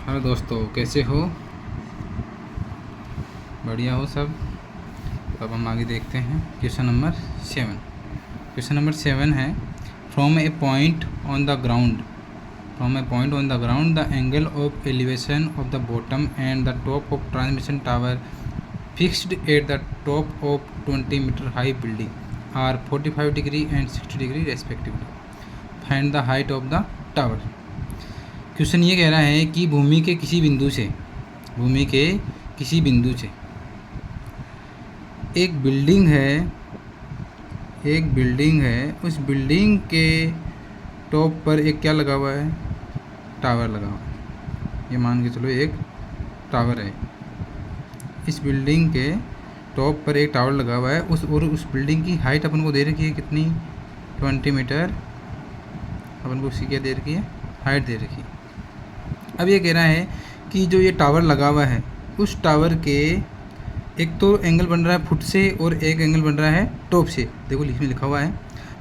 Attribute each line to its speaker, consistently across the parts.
Speaker 1: Hello दोस्तों, कैसे हो? बढ़िया हो सब? अब हम आगे देखते हैं क्वेश्चन नंबर 7। क्वेश्चन नंबर 7 है, from a point on the ground the angle of elevation of the bottom and the top of transmission tower fixed at the top of 20 metre high building are 45 degree and 60 degree respectively. Find the height of the tower. Question ये कह रहा है कि भूमि के किसी बिंदु से एक बिल्डिंग है, उस बिल्डिंग के टॉप पर एक क्या लगा हुआ है? टावर लगा हुआ है। ये मान के चलो एक टावर है, इस बिल्डिंग के टॉप पर एक टावर लगा हुआ है। उस बिल्डिंग की हाइट अपन को दे रखी है कितनी? 20 मीटर। अपन को उसकी क्या दे रखी है? हाइट दे रखी है। अब ये कह रहा है कि जो ये टावर लगा हुआ है, उस टावर के एक तो एंगल बन रहा है फुट से और एक एंगल बन रहा है टॉप से। देखो इसमें लिखा हुआ है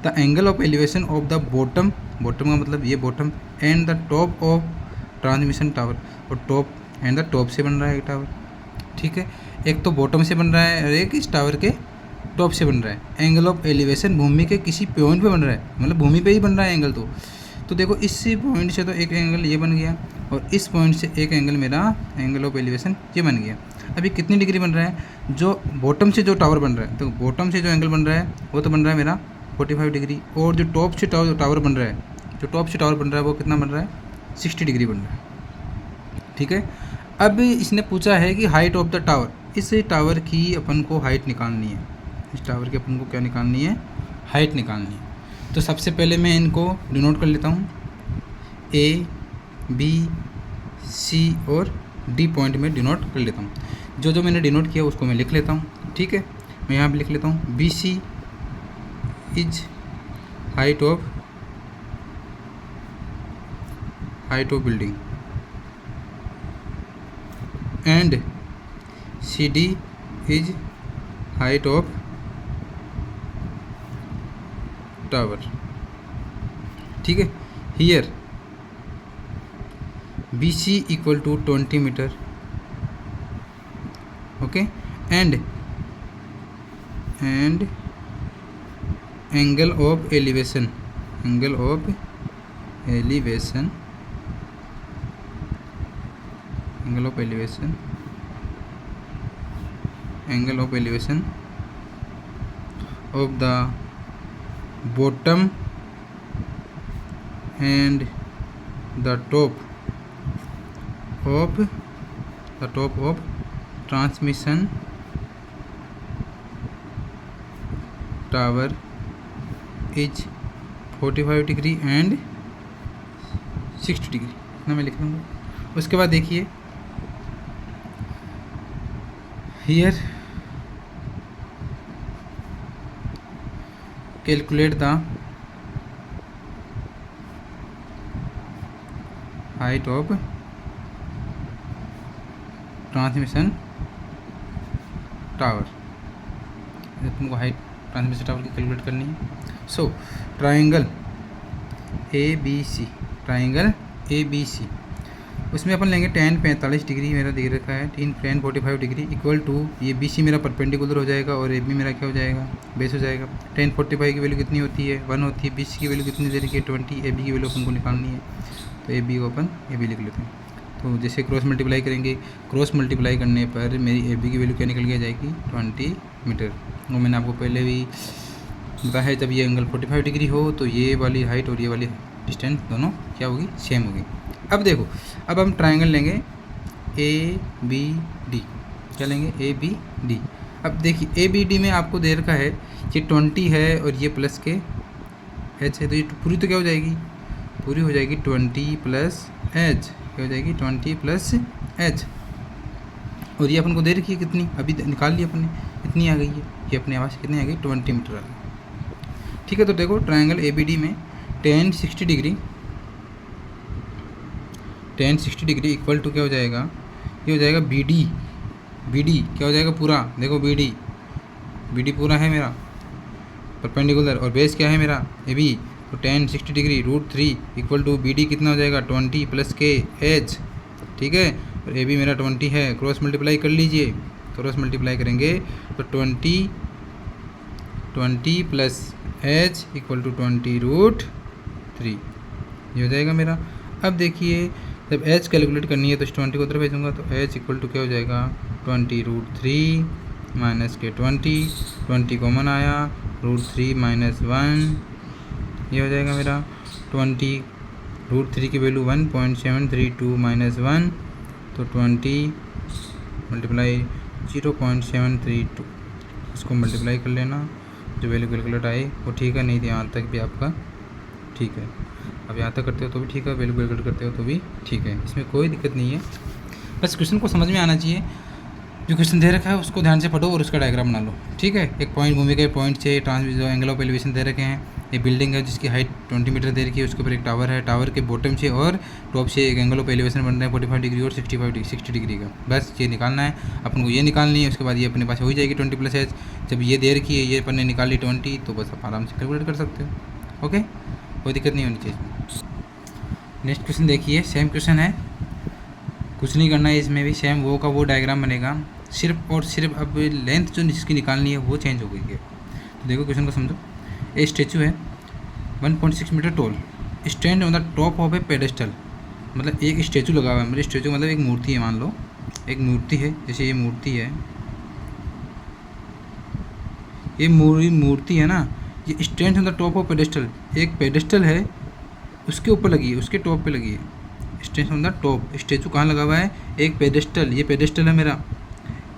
Speaker 1: the angle of elevation of the bottom का मतलब ये bottom and the top of transmission tower, और टॉप एंड द टॉप से बन रहा है एक टावर। ठीक है, एक तो बॉटम से बन रहा है और एक इस टावर के टॉप से बन रहा है। एंगल ऑफ एलिवेशन भूमि के किसी पॉइंट पे बन रहा है, मतलब भूमि पे ही बन रहा है एंगल। तो देखो इस पॉइंट से तो एक एंगल ये बन गया और इस पॉइंट से एक एंगल मेरा एंगल ऑफ एलिवेशन ये बन गया। अभी कितनी डिग्री बन रहा है? जो बॉटम से जो टावर बन रहा है, तो बॉटम से जो एंगल बन रहा है वो तो बन रहा है मेरा 45 डिग्री, और जो टॉप से टावर बन रहा है, वो कितना बन रहा है? 60 डिग्री बन रहा है। ठीक है, अब इसने पूछा है कि हाइट ऑफ द टावर। इस टावर की अपन को हाइट निकालनी है। इस टावर की अपन को क्या निकालनी है? हाइट निकालनी है। तो सबसे पहले मैं इनको डिनोट कर लेता हूँ, ए बी सी और डी पॉइंट में डिनोट कर लेता हूँ। जो मैंने डिनोट किया उसको मैं लिख लेता हूँ। ठीक है, मैं यहाँ पे लिख लेता हूँ B C is height of building and C D is height of tower. ठीक है, here BC equal to 20 meter, okay, and angle of elevation of the bottom and the top of transmission tower is 45 degree and 60 degree. इतना मैं लिख लूँगा। उसके बाद देखिए here calculate the height of transmission tower. तुमको हाइट ट्रांसमिशन टावर की calculate करनी है। सो ट्राइंगल ए बी सी, उसमें अपन लेंगे tan 45 डिग्री मेरा दे रखा है, tan 45 डिग्री इक्वल टू ये बी सी मेरा परपेंडिकुलर हो जाएगा और ए बी मेरा क्या हो जाएगा? बेस हो जाएगा। tan 45 की वैल्यू कितनी होती है? 1 होती है। बी सी की वैल्यू कितनी दे रखी है? 20। ए बी की वैल्यू अपन को निकालनी है, तो ए बी को अपन ए बी लिख लेते हैं। तो जैसे क्रॉस मल्टीप्लाई करेंगे, क्रॉस मल्टीप्लाई करने पर मेरी ए बी की वैल्यू क्या निकल के जाएगी? 20 मीटर। वो मैंने आपको पहले भी बताया है, जब ये एंगल 45 डिग्री हो तो ये वाली हाइट और ये वाली डिस्टेंस दोनों क्या होगी? सेम होगी। अब देखो, अब हम ट्राइंगल लेंगे ए बी डी। क्या लेंगे? A B D. अब देखिए ए बी डी में आपको दे रखा है ये 20 है और ये प्लस के एच है, तो ये पूरी तो क्या हो जाएगी? पूरी हो जाएगी 20 प्लस एच। क्या हो जाएगी? 20 प्लस एच। और ये अपन को दे रखी है कितनी? अभी निकाल ली अपने, इतनी आ गई है। ये अपने आवाज़ कितनी आ गई? 20 मीटर आ गई। ठीक है, तो देखो ट्राइंगल ए बी डी में tan 60 डिग्री इक्वल टू क्या हो जाएगा? ये हो जाएगा बी डी क्या हो जाएगा? पूरा। देखो बी डी पूरा है मेरा परपेंडिकुलर, और बेस क्या है मेरा? A B. तो tan 60 degree √3 equal to B D कितना हो जाएगा? 20 प्लस के एच। ठीक है, और ए बी मेरा 20 है। क्रॉस मल्टीप्लाई कर लीजिए, क्रॉस मल्टीप्लाई करेंगे तो 20 प्लस एच इक्वल टू 20√3 ये हो जाएगा मेरा। अब देखिए जब एच कैलकुलेट करनी है तो इस 20 को उधर भेजूँगा तो एच इक्वल टू क्या हो जाएगा 20√3 माइनस के 20 कॉमन आया, √3 माइनस 1 ये हो जाएगा मेरा 20√3 की वैल्यू 1.732 माइनस 1 तो 20 मल्टीप्लाई 0.732 इसको मल्टीप्लाई कर लेना, जो वैल्यू कैलकुलेट आई वो ठीक है, नहीं तो यहाँ तक भी आपका ठीक है। अब यहाँ तक करते हो तो भी ठीक है, वैल्यू कैलकुलेट करते हो तो भी ठीक है, इसमें कोई दिक्कत नहीं है। बस क्वेश्चन को समझ में आना चाहिए, जो क्वेश्चन दे रखा है उसको ध्यान से पढ़ो और उसका डायग्राम बना लो, ठीक है। एक पॉइंट भूमि के पॉइंट से जो एंगल ऑफ एलिवेशन दे रखे हैं, ये बिल्डिंग है जिसकी हाइट 20 मीटर दे रखी है, उसके ऊपर एक टावर है, टावर के बॉटम से और टॉप से एक एंगल ऑफ एलिवेशन बन रहा है 45 डिग्री और 60 डिग्री का। बस ये निकालना है अपन को, ये निकालनी है। उसके बाद ये अपने पास हो जाएगी 20 प्लस एच। जब ये दे रखी है, ये अपन ने निकाल ली 20, तो बस आप आराम से कैलकुलेट कर सकते हो। ओके, कोई दिक्कत नहीं होनी चाहिए। नेक्स्ट क्वेश्चन देखिए, सेम क्वेश्चन है, कुछ नहीं करना है इसमें भी, सेम वो का वो डायग्राम बनेगा, सिर्फ और सिर्फ अब लेंथ जो जिसकी निकालनी है वो चेंज हो गई है। तो देखो क्वेश्चन को समझो। ए स्टैचू है 1.6 metre tall, stand on the top of a pedestal. मतलब एक स्टैचू लगा हुआ है, मतलब स्टैचू मतलब एक मूर्ति है, मान लो एक मूर्ति है, जैसे ये मूर्ति है, ये मूर्ति है ना, ये stand on the top of pedestal, एक पेडेस्टल है उसके ऊपर लगी है, उसके टॉप पे लगी है। Stand on the top, statue कहाँ लगा हुआ है, एक पेडेस्टल, ये पेडेस्टल है मेरा,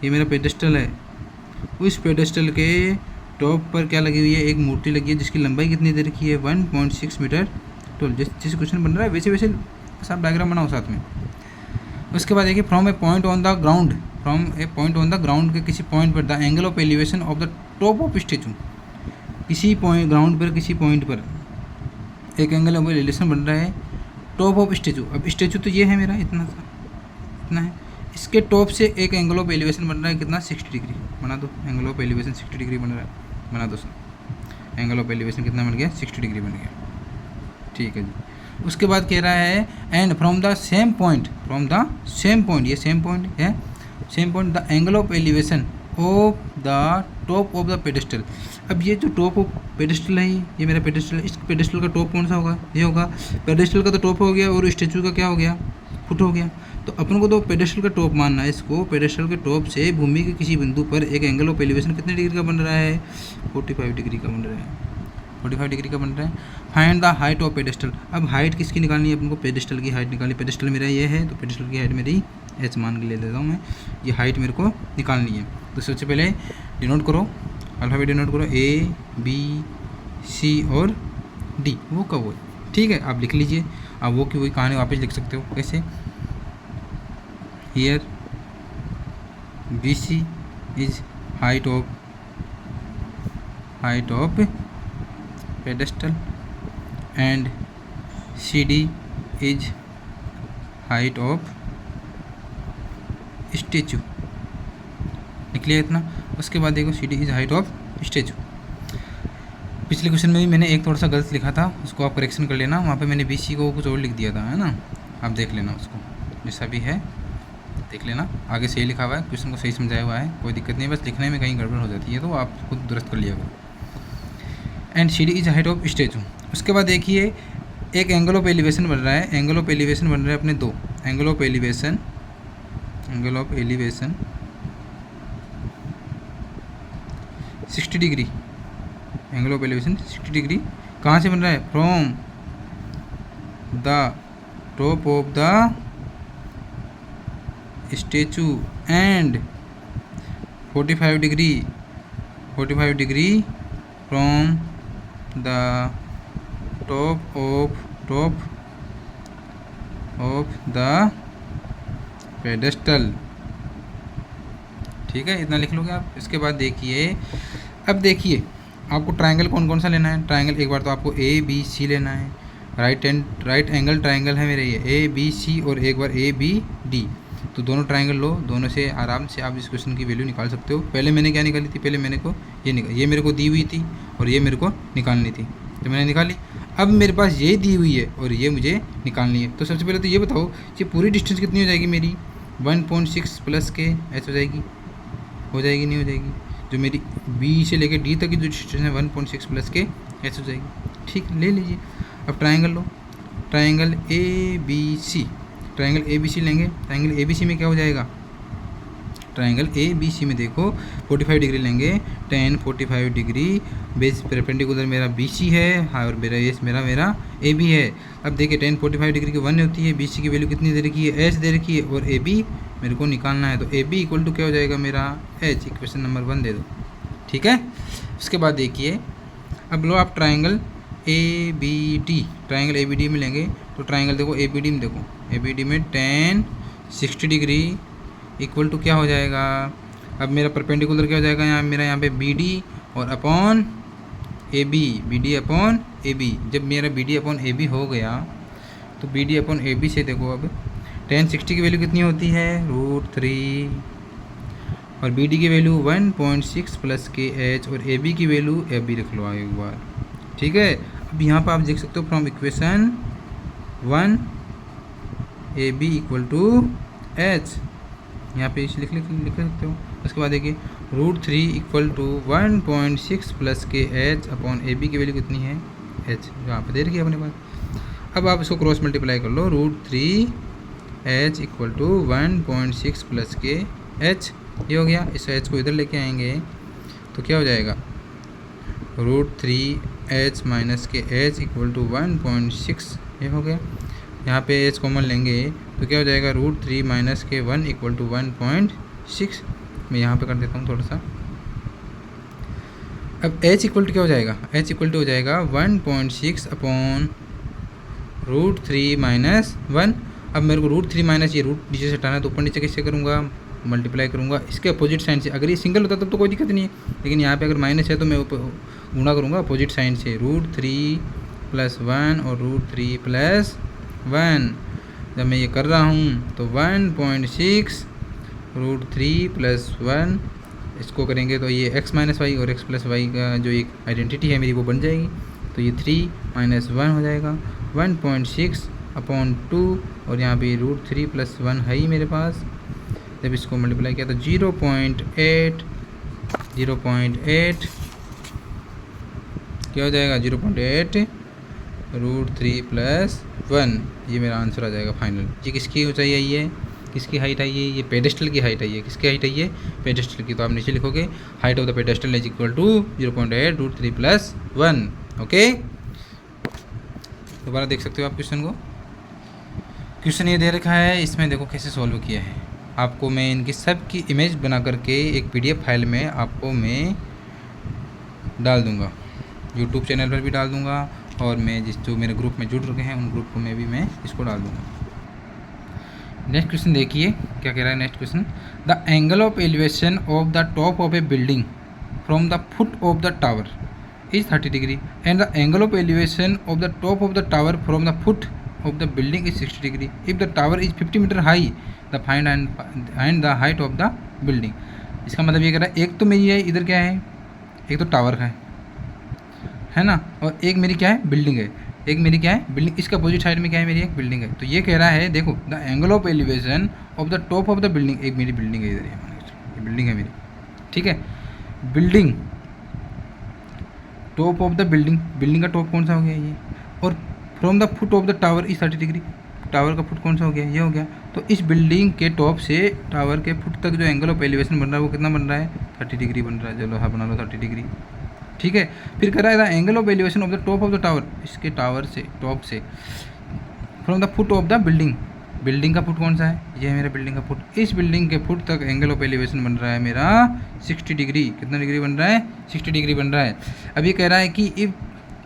Speaker 1: ये मेरा पेडेस्टल है। उस पेडेस्टल के टॉप पर क्या लगी हुई है, एक मूर्ति लगी है जिसकी लंबाई कितनी दे रखी है 1.6 मीटर टॉल। जैसे क्वेश्चन बन रहा है वैसे वैसे सब डायग्राम बनाओ साथ में। उसके बाद देखिए, from a point on the ground, from a point on the ground के किसी पॉइंट पर the angle of elevation of the top of statute, किसी पॉइंट ग्राउंड पर किसी पॉइंट पर एक एंगल ऑफ एलिवेशन बन रहा है टॉप ऑफ स्टैचू। अब स्टैचू तो ये है मेरा, इतना है, इसके टॉप से एक एंगल ऑफ एलिवेशन बन रहा है कितना 60 डिग्री। बना दो, एंगल ऑफ एलिवेशन 60 डिग्री बन रहा है, बना दो सर। एंगल ऑफ एलिवेशन कितना बन गया 60 डिग्री बन गया, ठीक है जी। उसके बाद कह रहा है and from the same point, from the same point, ये सेम पॉइंट है, same point the angle of elevation of the top of the pedestal. अब ये जो टॉप ऑफ पेडेस्टल है, ये मेरा पेडेस्टल है, इस पेडेस्टल का टॉप कौन सा होगा, ये होगा। पेडेस्टल का तो टॉप हो गया और स्टैचू का क्या हो गया, फुट हो गया। तो अपन को तो पेडेस्टल का टॉप मानना है इसको। पेडेस्टल के टॉप से भूमि के किसी बिंदु पर एक एंगल ऑफ एलिवेशन कितने डिग्री का बन रहा है 45 डिग्री का बन रहा है, 45 डिग्री का बन रहा है। Find the height of pedestal. अब हाइट किसकी निकालनी है अपन को, पेडेस्टल की हाइट निकालनी। पेडेस्टल मेरा ये है तो पेडेस्टल की हाइट मेरी एच मान के ले लेता हूँ मैं, ये हाइट मेरे को निकालनी है। तो सबसे पहले डिनोट करो, अल्फ़ाबेट डिनोट करो, ए बी सी और डी, वो का वो, ठीक है। आप लिख लीजिए, आप वो की वही कहानी वापस लिख सकते हो। कैसे, here BC is height of pedestal and CD is height of statue। लिख लिया इतना। उसके बाद देखो CD is height of statue। पिछले क्वेश्चन में भी मैंने एक थोड़ा सा गलत लिखा था, उसको आप करेक्शन कर लेना। वहाँ पे मैंने BC को कुछ और लिख दिया था, है ना, आप देख लेना उसको, जैसा भी है देख लेना। आगे सही लिखा हुआ है, क्वेश्चन को सही समझाया हुआ है, कोई दिक्कत नहीं है, बस लिखने में कहीं गड़बड़ हो जाती है तो आप खुद दुरुस्त कर लिया करो। And CD is height of statute. उसके बाद देखिए एक एंगल ऑफ एलिवेशन बन रहा है, एंगल ऑफ एलिवेशन बन रहा है अपने दो, angle of elevation 60 degree, angle of elevation 60 degree कहाँ से बन रहा है, from the top of the statue and 45 degree from the top of the pedestal, ठीक है, इतना लिख लोगे आप। इसके बाद देखिए, अब देखिए आपको ट्रायंगल कौन कौन सा लेना है। ट्रायंगल एक बार तो आपको ABC लेना है, राइट एंगल ट्रायंगल है मेरे ये ABC, और एक बार ABD। तो दोनों ट्रायंगल लो, दोनों से आराम से आप इस क्वेश्चन की वैल्यू निकाल सकते हो। पहले मैंने क्या निकाली थी, पहले मैंने को ये मेरे को दी हुई थी और ये मेरे को निकालनी थी, तो मैंने निकाली। अब मेरे पास ये दी हुई है और ये मुझे निकालनी है। तो सबसे पहले तो ये बताओ कि पूरी डिस्टेंस कितनी हो जाएगी मेरी, 1.6 प्लस के एच हो जाएगी, नहीं हो जाएगी। जो मेरी बी से लेकर डी तक की जो डिस्टेंस है 1.6 प्लस के एच हो जाएगी। ठीक, ले लीजिए। अब ट्राइंगल लो, triangle A B C, triangle A B C लेंगे। ट्राइंगल ए बी सी में क्या हो जाएगा, ट्राइंगल ए बी सी में देखो 45 डिग्री लेंगे, tan 45 डिग्री बेस परपेंडिकुलर मेरा बी सी है और मेरा ये मेरा ए बी है। अब देखिए tan 45 डिग्री की 1 होती है, बी सी की वैल्यू कितनी दे रखी है, एच दे रखी है, और ए बी मेरे को निकालना है। तो ए बी इक्वल टू क्या हो जाएगा मेरा एच, इक्वेशन नंबर 1 दे दो। ठीक है, उसके बाद देखिए अब लो आप triangle A B D, triangle A B D में लेंगे। तो ट्राइंगल देखो ए बी डी में, देखो ए बी डी में tan 60 डिग्री इक्वल टू क्या हो जाएगा, अब मेरा परपेंडिकुलर क्या हो जाएगा, यहाँ पे बी डी और upon A B, B D upon A B. जब मेरा B D upon A B हो गया तो B D upon A B से देखो अब tan 60 की वैल्यू कितनी होती है, √3, और बी डी की वैल्यू 1.6 प्लस के एच, और ए बी की वैल्यू ए बी रख लो एक बार। ठीक है, अब यहाँ पर आप देख सकते हो from equation 1 A B equal to H, यहाँ पे इसे लिख सकते हो। उसके बाद देखिए √3 इक्वल टू 1.6 प्लस के एच अपॉन ए बी की वैल्यू कितनी है, एच, यहाँ पे दे रखी है अपने पास। अब आप इसको क्रॉस मल्टीप्लाई कर लो, √3 एच इक्वल टू 1.6 प्लस के एच, ये हो गया। इस एच को इधर लेके आएंगे तो क्या हो जाएगा, √3 एच माइनस के एच इक्वल टू 1.6, ये हो गया। यहाँ पे एच कॉमन लेंगे तो क्या हो जाएगा, √3 माइनस के 1 इक्वल टू 1.6। मैं यहाँ पे कर देता हूँ थोड़ा सा। अब एच इक्वल टू क्या हो जाएगा, एच इक्वल टू हो जाएगा 1.6 अपॉन √3 माइनस 1। अब मेरे को √3 माइनस ये रूट नीचे से हटाना है तो ऊपर नीचे कैसे करूँगा, मल्टीप्लाई करूँगा इसके अपोजिट साइन से। अगर ये सिंगल होता तब तो कोई दिक्कत नहीं है, लेकिन यहाँ पे अगर माइनस है तो मैं गुणा करूँगा अपोजिट साइन से, √3 प्लस 1 और √3 प्लस 1। जब मैं ये कर रहा हूँ तो 1.6 √3 प्लस 1, इसको करेंगे तो ये x माइनस वाई और x प्लस वाई का जो एक आइडेंटिटी है मेरी वो बन जाएगी। तो ये 3 माइनस 1 हो जाएगा, 1.6 अपॉन 2, और यहाँ पे √3 प्लस 1 है ही मेरे पास। जब इसको मल्टीप्लाई किया तो 0.8 क्या हो जाएगा, 0.8 √3 प्लस 1, ये मेरा आंसर आ जाएगा फाइनल। ये किसकी ऊंचाई आई है, किसकी हाइट आई है, ये पेडेस्टल की हाइट आई है। किसकी हाइट आई है, पेडेस्टल की। तो आप नीचे लिखोगे height of the pedestal is equal to 0.8 √3 plus 1। Okay, दोबारा देख सकते हो आप क्वेश्चन को। क्वेश्चन ये दे रखा है, इसमें देखो कैसे सॉल्व किया है। आपको मैं इनकी सब की इमेज बना करके एक PDF फाइल में आपको मैं डाल दूँगा, यूट्यूब चैनल पर भी डाल दूँगा, और मैं जो मेरे ग्रुप में जुड़ रखे हैं उन ग्रुप में भी मैं इसको डाल दूँगा। नेक्स्ट क्वेश्चन देखिए क्या कह रहा है। Next question, the angle of elevation of the top of a building from the foot of the tower is 30 degree and the angle of elevation of the top of the tower from the foot of the building is 60 degree. If the tower is 50 metre high the find and the height of the building. इसका मतलब ये कह रहा है, एक तो मेरी है इधर क्या है, एक तो टावर का है ना, और एक मेरी क्या है, बिल्डिंग है। एक मेरी क्या है, बिल्डिंग। इसका अपोजिट साइड में क्या है, मेरी एक बिल्डिंग है। तो ये कह रहा है देखो, the angle of elevation of the top of the building, एक मेरी बिल्डिंग है इधर, ये बिल्डिंग है मेरी, ठीक है। Building top of the building, building का टॉप कौन सा हो गया ये, और from the foot of the tower is 30 degree, tower का फुट कौन सा हो गया, ये हो गया। तो इस बिल्डिंग के टॉप से टावर के फुट तक जो एंगल ऑफ एलिवेशन बन रहा है वो कितना बन रहा है, 30 डिग्री बन रहा है। चलो हाँ बना लो 30 डिग्री, ठीक है। फिर कह रहा है the angle of elevation of the top of the tower, इसके टावर से टॉप से from the foot of the building, building का फुट कौन सा है, ये है मेरा बिल्डिंग का फुट। इस बिल्डिंग के फुट तक एंगल ऑफ एलिवेशन बन रहा है मेरा 60 डिग्री। कितना डिग्री बन रहा है, 60 डिग्री बन रहा है। अब ये कह रहा है कि if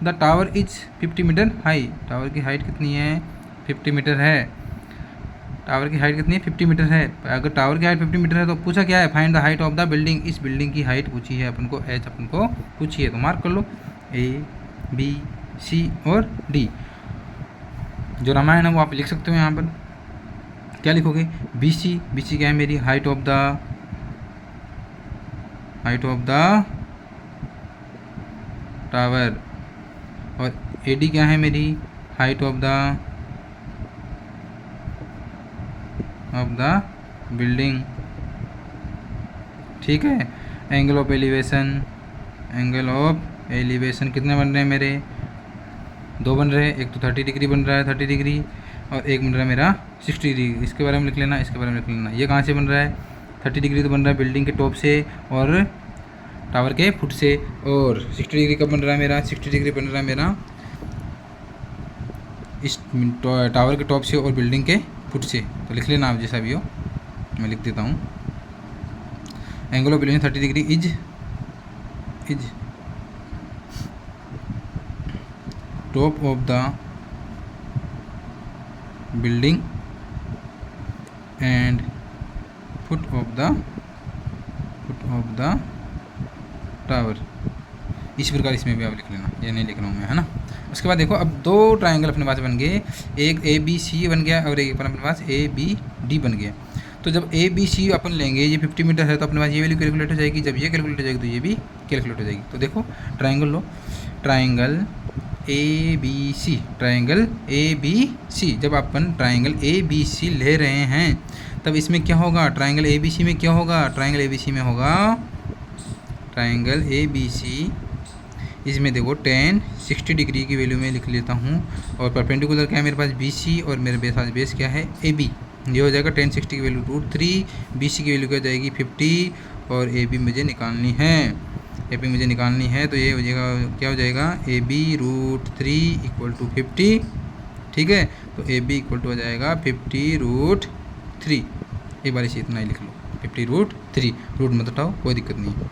Speaker 1: the tower is 50 metre high, tower की हाइट कितनी है, 50 मीटर है। टावर की हाइट कितनी है, 50 मीटर है। अगर टावर की हाइट 50 मीटर है तो पूछा क्या है, find the height of the building. इस बिल्डिंग की हाइट पूछी है अपन को, एच अपन को पूछी है। तो मार्क कर लो A, B, C और D। जो रामायण है वो आप लिख सकते हो यहाँ पर। क्या लिखोगे, BC, BC क्या है मेरी, हाइट ऑफ द टावर। और AD क्या है मेरी, हाइट ऑफ द बिल्डिंग, ठीक है। एंगल ऑफ एलिवेशन कितने बन रहे हैं मेरे, 2 बन रहे हैं। एक तो 30 डिग्री बन रहा है, 30 डिग्री, और एक बन रहा है मेरा 60 डिग्री। इसके बारे में लिख लेना, इसके बारे में लिख लेना। ये कहाँ से बन रहा है, 30 डिग्री तो बन रहा है बिल्डिंग के टॉप से और टावर के फुट से, और 60 डिग्री कब बन रहा है मेरा, 60 डिग्री बन रहा है मेरा इस टावर के टॉप से और बिल्डिंग के फुट से। तो लिख लेना आप जैसा भी हो, मैं लिख देता हूँ। Angle of elevation 30 degree is top of the building and foot of the tower. इस प्रकार इसमें भी आप लिख लेना, ये नहीं लिख रहा हूँ मैं, है ना। उसके बाद देखो, अब 2 ट्रायंगल अपने पास बन गए, एक ABC बन गया और एक अपने पास ABD बन गया। तो जब ABC अपन लेंगे, ये 50 मीटर है, तो अपने पास ये वैल्यू कैलकुलेट हो जाएगी। जब ये कैलकुलेट हो जाएगी तो ये भी कैलकुलेट हो जाएगी। तो देखो ट्रायंगल लो, ट्रायंगल ABC, जब अपन ट्रायंगल ABC ले रहे हैं तब इसमें क्या होगा, ट्रायंगल ABC में क्या होगा, ट्रायंगल ABC इसमें देखो tan 60 डिग्री की वैल्यू में लिख लेता हूँ, और परपेंडिकुलर क्या है मेरे पास BC, और मेरे पास बेस क्या है AB। ये हो जाएगा tan 60 की वैल्यू √3, BC की वैल्यू क्या जाएगी 50, और AB मुझे निकालनी है। तो ये हो जाएगा, क्या हो जाएगा, AB √3 = 50, ठीक है। तो AB इक्वल टू हो जाएगा 50√3। एक बार इसे इतना ही लिख लो, 50√3, रूट मत उठाओ, कोई दिक्कत नहीं है।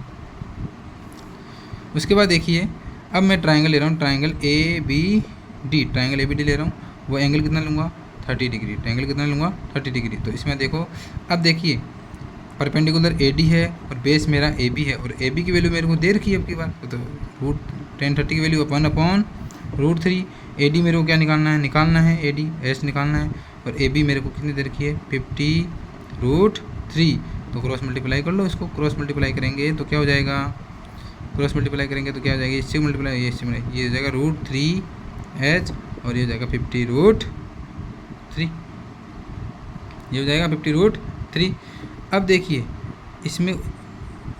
Speaker 1: उसके बाद देखिए, अब मैं ट्रायंगल ले रहा हूँ, ट्रायंगल ABD ले रहा हूँ। वो एंगल कितना लूँगा, 30 डिग्री। ट्रायंगल कितना लूँगा, 30 डिग्री। तो इसमें देखो, अब देखिए परपेंडिकुलर AD है और बेस मेरा AB है, और AB की वैल्यू मेरे को दे रखी है अब की बार, तो tan 30 की वैल्यू √3। AD मेरे को क्या निकालना है, AD S निकालना है, और AB मेरे को कितनी दे रखी है, 50√3। तो क्रॉस मल्टीप्लाई कर लो इसको, क्रॉस मल्टीप्लाई करेंगे तो क्या हो जाएगा, इससे मल्टीप्लाई, ये हो जाएगा √3H, और ये हो जाएगा 50√3, ये हो जाएगा 50√3। अब देखिए इसमें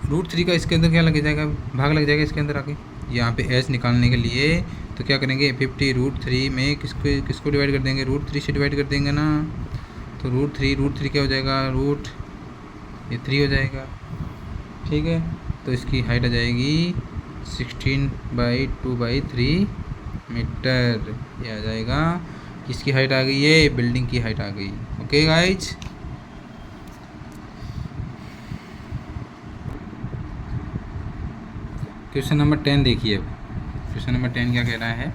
Speaker 1: √3 का इसके अंदर क्या लग जाएगा, भाग लग जाएगा इसके अंदर आके। यहाँ पे S निकालने के लिए तो क्या करेंगे, 50√3 में किसको डिवाइड कर देंगे, √3 से डिवाइड कर देंगे ना। तो √3 क्या हो जाएगा, ये 3 हो जाएगा, ठीक है। तो इसकी हाइट आ जाएगी 16/2/3 मीटर, ये आ जाएगा। किसकी हाइट आ गई, ये बिल्डिंग की हाइट आ गई। ओके गाइज, क्वेश्चन नंबर 10 देखिए। अब क्वेश्चन नंबर 10 क्या कह रहा है,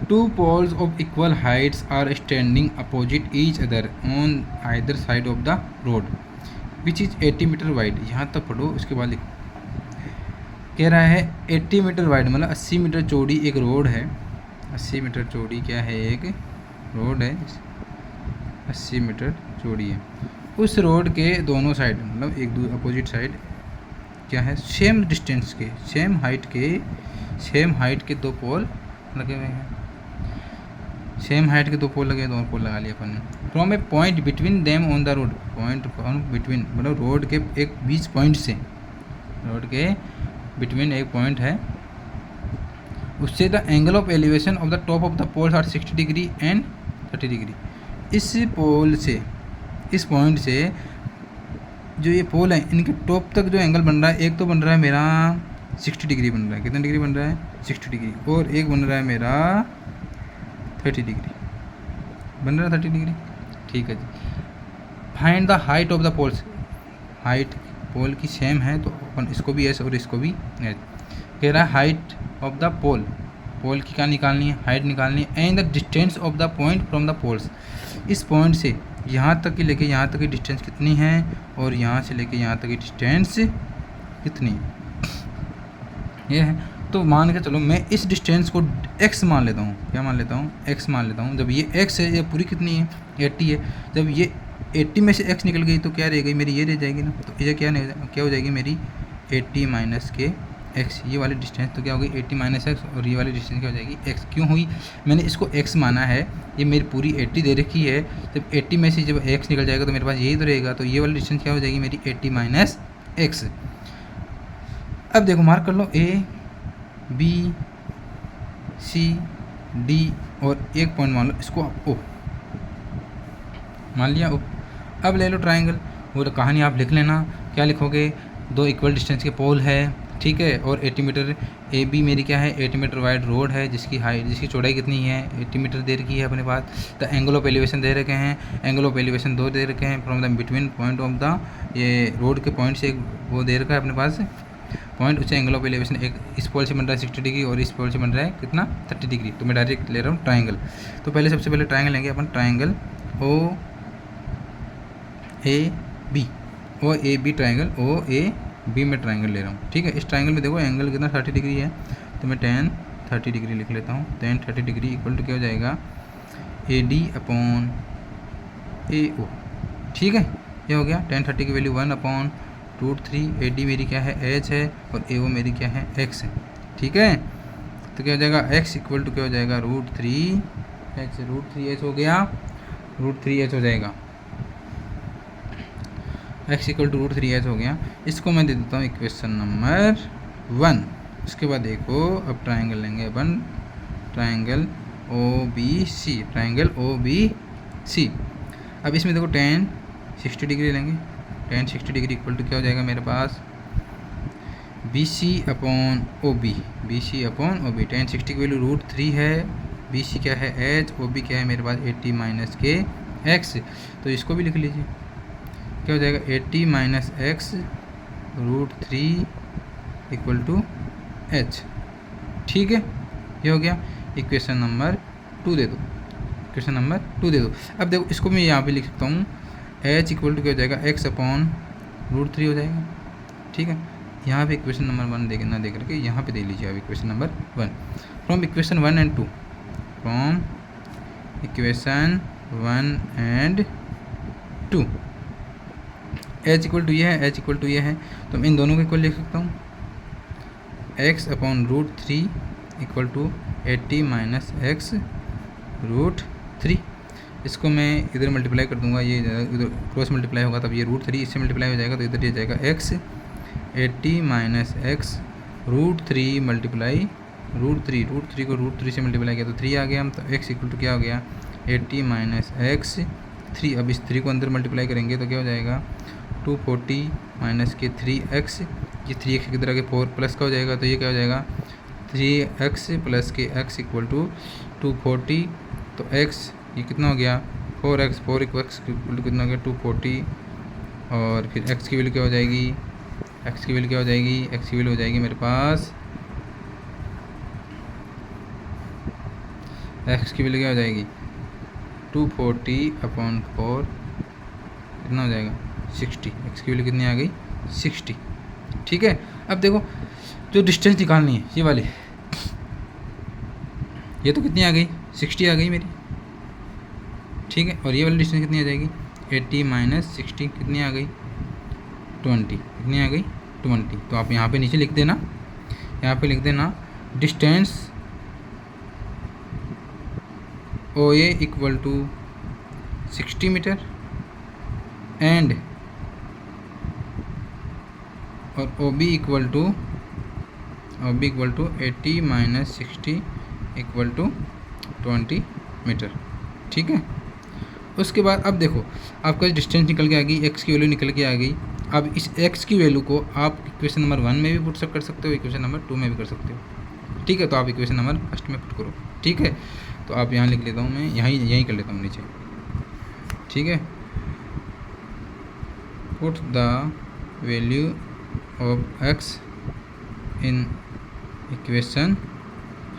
Speaker 1: 2 poles of equal heights are standing opposite each other on either side of the road which is 80 metre wide. यहाँ तक पढ़ो, उसके बाद कह रहा है 80 मीटर वाइड मतलब 80 मीटर चौड़ी एक रोड है। 80 मीटर चौड़ी क्या है, एक रोड है, 80 मीटर चौड़ी है। उस रोड के दोनों साइड मतलब एक दूसरे अपोजिट साइड क्या है, सेम डिस्टेंस के, सेम हाइट के 2 पोल लगे हुए हैं। सेम हाइट के 2 पोल लगे, 2 पोल लगा लिए अपन ने। From a point between them on the road, point between मतलब रोड के एक बीच पॉइंट से, रोड के बिटवीन एक पॉइंट है, उससे the angle of elevation of the top of the poles are 60 degree and 30 degree. इस पोल से, इस पॉइंट से जो ये पोल है, इनके टॉप तक जो एंगल बन रहा है, एक तो बन रहा है मेरा 60 डिग्री बन रहा है। कितना डिग्री बन रहा है, 60 डिग्री। और एक बन रहा है मेरा 30 डिग्री बन रहा है, 30 डिग्री, ठीक है जी। Find the height of the poles, height pole की सेम है तो अपन इसको भी एस और इसको भी एच। कह रहा है height of the pole, pole की क्या निकालनी है, हाइट निकालनी है। And the distance of the point from the poles, इस पॉइंट से यहाँ तक की लेके यहाँ तक की डिस्टेंस कितनी है, और यहाँ से लेके यहाँ तक की डिस्टेंस कितनी है, ये है। तो मान के चलो मैं इस डिस्टेंस को x मान लेता हूँ, क्या मान लेता हूँ, x मान लेता हूँ। जब ये x है, ये पूरी कितनी है, 80 है। जब ये 80 में से x निकल गई तो क्या रह गई मेरी, ये रह जाएगी ना। तो ये क्या हो जाएगी मेरी 80 - के एक्स, ये वाली डिस्टेंस तो क्या होगी 80 माइनस एक्स, और ये वाली डिस्टेंस क्या हो जाएगी एक्स। क्यों हुई, मैंने इसको एक्स माना है, ये मेरी पूरी 80 दे रखी है, जब 80 में से जब एक्स निकल जाएगा तो मेरे पास यही तो रहेगा, तो ये वाली डिस्टेंस क्या हो जाएगी मेरी 80 माइनस एक्स। अब देखो मार्क कर लो ए बी सी डी और एक पॉइंट मान लो इसको आप ओ मान लिया ओ। अब ले लो ट्राइंगल, वो कहानी आप लिख लेना, क्या लिखोगे, दो इक्वल डिस्टेंस के पोल है, ठीक है, और 80 मीटर ए बी मेरी क्या है 80 मीटर वाइड रोड है, जिसकी चौड़ाई कितनी है 80 मीटर दे रखी है अपने पास। तो एंगल ऑफ एलिवेशन दे रखे हैं, एंगल ऑफ एलिवेशन 2 दे रखे हैं, from the between point of the, ये रोड के पॉइंट से एक वो दे रखा है अपने पास पॉइंट, उससे एंगल ऑफ एलिवेशन एक इस पोल से बन रहा है 60 डिग्री और इस पोल से बन रहा है कितना 30 डिग्री। तो मैं डायरेक्ट ले रहा हूँ ट्राइंगल। तो पहले सबसे पहले ट्राइंगल लेंगे अपन, triangle O A B, O A B triangle, O A B में ट्राइंगल ले रहा हूँ, ठीक है। इस ट्राइंगल में देखो एंगल कितना 30 डिग्री है, तो मैं tan 30 डिग्री लिख लेता हूँ। tan 30 डिग्री इक्वल टू क्या हो जाएगा ए डी अपॉन ए ओ, ठीक है, ये हो गया। tan 30 की वैल्यू 1/√3, ए डी मेरी क्या है एच है और ए ओ मेरी क्या है एक्स है, ठीक है। तो क्या हो जाएगा x इक्वल टू क्या हो जाएगा √3h, √3h हो गया, √3h हो जाएगा, x इक्वल टू √3h हो गया। इसको मैं दे देता हूँ इक्वेशन नंबर 1। उसके बाद देखो अब ट्राइंगल लेंगे अपन, triangle O B C, triangle O B C. अब इसमें देखो tan 60 डिग्री लेंगे, tan 60 डिग्री इक्वल टू क्या हो जाएगा मेरे पास B C upon O B, B C upon O B. tan 60 की वैल्यू √3 है, बी सी क्या है एच, ओ बी क्या है मेरे पास 80 माइनस के एक्स। तो इसको भी लिख लीजिए, क्या हो जाएगा 80 minus X √3 equal to H, ठीक है, ये हो गया। इक्वेशन नंबर 2 दे दो, इक्वेशन नंबर 2 दे दो। अब देखो इसको मैं यहाँ पे लिख सकता हूँ एच इक्वल टू क्या हो जाएगा एक्स अपॉन √3 हो जाएगा, ठीक है। यहाँ पे इक्वेशन नंबर 1 देख ना देख रखे, यहाँ पे दे लीजिए आप equation number 1 from equation 1 and 2, from equation 1 and 2। H equal to ये है, एच इक्वल टू ये है, तो मैं इन दोनों को इक्वल लिख सकता हूँ, x upon √3 equal to 80 minus X √3। इसको मैं इधर मल्टीप्लाई कर दूंगा, ये इधर क्रॉस मल्टीप्लाई होगा तब ये √3 इससे मल्टीप्लाई हो जाएगा, तो इधर ये जाएगा x 80 माइनस एक्स √3 मल्टीप्लाई √3 को √3 से मल्टीप्लाई किया तो 3 आ गया, तो x इक्वल टू क्या हो गया 80 माइनस एक्स 3। अब इस 3 को अंदर मल्टीप्लाई करेंगे तो क्या हो जाएगा 240 माइनस के 3x, ये 3x किधर आगे 4 प्लस का हो जाएगा, तो ये क्या हो जाएगा 3x प्लस के x इक्वल टू 240, तो x ये कितना हो गया 4x, 4x इक्वल टू कितना हो गया 240, और फिर x की वैल्यू क्या हो जाएगी, x की वैल्यू क्या हो जाएगी, x की वैल्यू हो जाएगी मेरे पास, x की वैल्यू क्या हो जाएगी 240 अपॉन 4 कितना हो जाएगा 60, x की वैल्यू कितनी आ गई 60, ठीक है। अब देखो जो डिस्टेंस निकालनी है ये वाली, ये तो कितनी आ गई 60 आ गई मेरी, ठीक है, और ये वाली डिस्टेंस कितनी आ जाएगी 80 माइनस 60 कितनी आ गई 20, कितनी आ गई 20। तो आप यहाँ पे नीचे लिख देना, यहाँ पे लिख देना distance O A equal to 60 metre and और O B equal to 80 minus 60 equal to 20 metre, ठीक है। उसके बाद अब देखो आपका डिस्टेंस निकल के आ गई, एक्स की वैल्यू निकल के आ गई। अब इस एक्स की वैल्यू को आप इक्वेशन नंबर 1 में भी पुट कर सकते हो, इक्वेशन नंबर 2 में भी कर सकते हो, ठीक है। तो आप इक्वेशन नंबर फर्स्ट में पुट करो, ठीक है। तो आप यहाँ लिख लेता हूँ मैं, यहीं कर लेता हूँ नीचे, ठीक है। Put the value of x in equation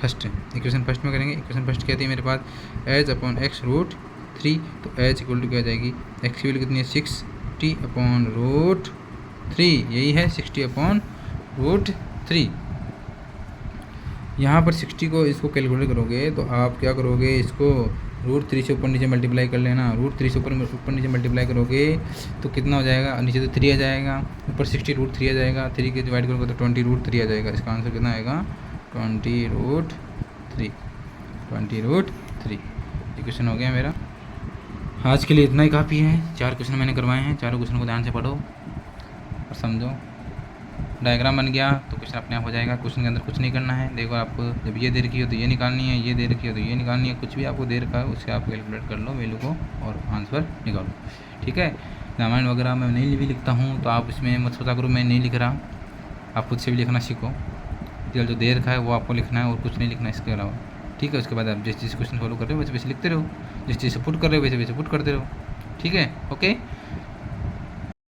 Speaker 1: first, equation first में करेंगे। इक्वेशन फर्स्ट कहती है मेरे पास एच अपॉन एक्स √3, तो एच इक्वल टू क्या जाएगी एक्स की वैल्यू कितनी है 60 अपॉन √3, यही है 60 अपॉन √3। यहाँ पर 60 को इसको कैलकुलेट करोगे तो आप क्या करोगे, इसको √3 से ऊपर नीचे मल्टीप्लाई कर लेना। √3 से ऊपर नीचे मल्टीप्लाई करोगे तो कितना हो जाएगा, नीचे तो 3 आ जाएगा, ऊपर 60 √3 आ जाएगा, 3 के डिवाइड करोगे तो 20 √3 आ जाएगा। इसका आंसर कितना आएगा 20 √3 ये क्वेश्चन हो गया मेरा। आज के लिए इतना ही काफ़ी है। 4 क्वेश्चन मैंने करवाए हैं, चारों क्वेश्चन को ध्यान से पढ़ो और समझो। डायग्राम बन गया तो क्वेश्चन अपने आप हो जाएगा। क्वेश्चन के अंदर कुछ नहीं करना है। देखो आपको जब ये दे रखी हो तो ये निकालनी है, ये दे रखी हो तो ये निकालनी है, कुछ भी आपको दे रखा है उससे आप कैलकुलेट कर लो वैल्यू को और आंसर निकालो। ठीक है, रामायण वगैरह मैं नहीं भी लिखता हूँ तो आप इसमें मत सोचा करो मैं नहीं लिख रहा, आप खुद से भी लिखना सीखो। केवल जो दे रखा है वो आपको लिखना है और कुछ नहीं लिखना है इसके अलावा। ठीक है, उसके बाद आप जिस चीज़ क्वेश्चन फॉलो कर रहे हो वैसे वैसे लिखते रहो, जिस चीज़ से पुट कर रहे हो वैसे वैसे पुट करते रहो। ठीक है, ओके।